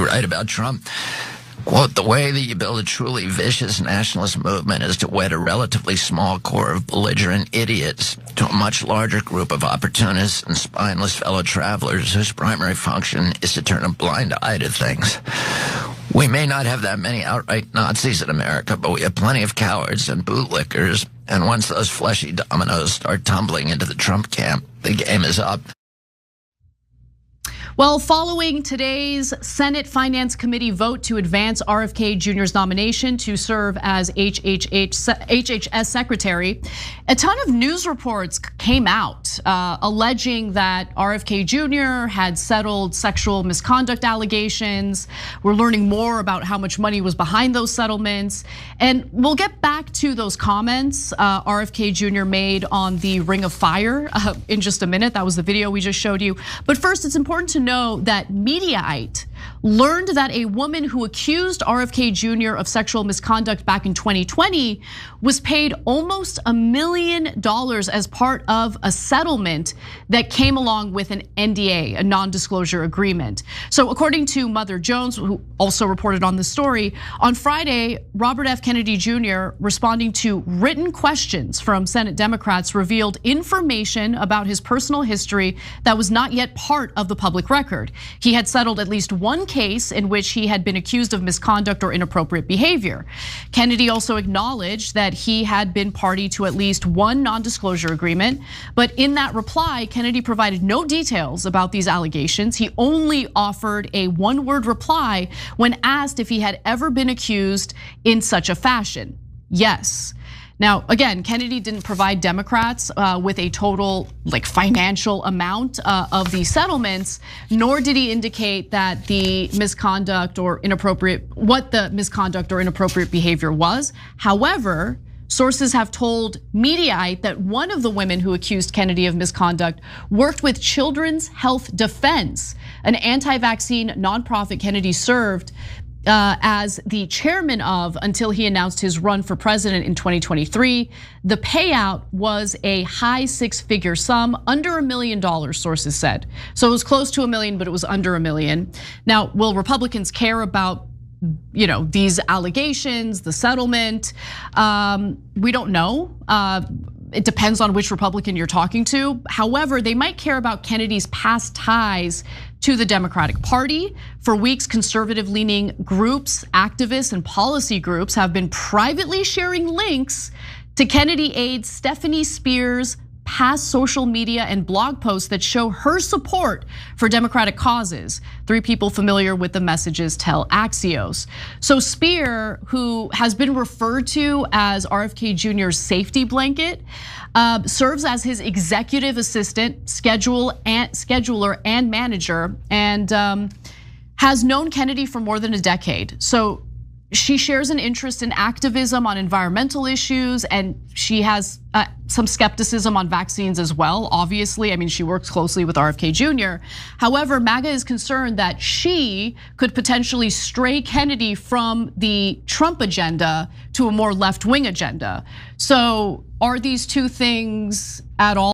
You write about Trump. Quote, the way that you build a truly vicious nationalist movement is to wed a relatively small core of belligerent idiots to a much larger group of opportunists and spineless fellow travelers whose primary function is to turn a blind eye to things. We may not have that many outright Nazis in America, but we have plenty of cowards and bootlickers, and once those fleshy dominoes start tumbling into the Trump camp, the game is up. Well, following today's Senate Finance Committee vote to advance RFK Jr.'s nomination to serve as HHS Secretary, a ton of news reports came out alleging that RFK Jr. had settled sexual misconduct allegations. We're learning more about how much money was behind those settlements. And we'll get back to those comments RFK Jr. made on the Ring of Fire in just a minute. That was the video we just showed you. But first, it's important to know that Mediaite learned that a woman who accused RFK Jr. of sexual misconduct back in 2020 was paid almost $1 million as part of a settlement that came along with an NDA, a non-disclosure agreement. So according to Mother Jones, who also reported on the story, on Friday, Robert F. Kennedy Jr., responding to written questions from Senate Democrats, revealed information about his personal history that was not yet part of the public record. He had settled at least one case in which he had been accused of misconduct or inappropriate behavior. Kennedy also acknowledged that he had been party to at least one non-disclosure agreement, but in that reply, Kennedy provided no details about these allegations. He only offered a one-word reply when asked if he had ever been accused in such a fashion. Yes. Now, again, Kennedy didn't provide Democrats with a total financial amount of these settlements, nor did he indicate that the misconduct or inappropriate behavior was. However, sources have told Mediaite that one of the women who accused Kennedy of misconduct worked with Children's Health Defense, an anti-vaccine nonprofit Kennedy served as the chairman of until he announced his run for president in 2023. The payout was a high six-figure sum, under $1 million, sources said. So it was close to $1 million, but it was under $1 million. Now, will Republicans care about these allegations, the settlement? We don't know. It depends on which Republican you're talking to. However, they might care about Kennedy's past ties to the Democratic Party. For weeks, conservative-leaning groups, activists, and policy groups have been privately sharing links to Kennedy aide Stephanie Spears' past social media and blog posts that show her support for Democratic causes. 3 people familiar with the messages tell Axios. So Spear, who has been referred to as RFK Jr.'s safety blanket, serves as his executive assistant, scheduler, and manager, and has known Kennedy for more than a decade. So she shares an interest in activism on environmental issues, and she has some skepticism on vaccines as well, obviously. I mean, she works closely with RFK Jr. However, MAGA is concerned that she could potentially stray Kennedy from the Trump agenda to a more left-wing agenda. So are these two things at all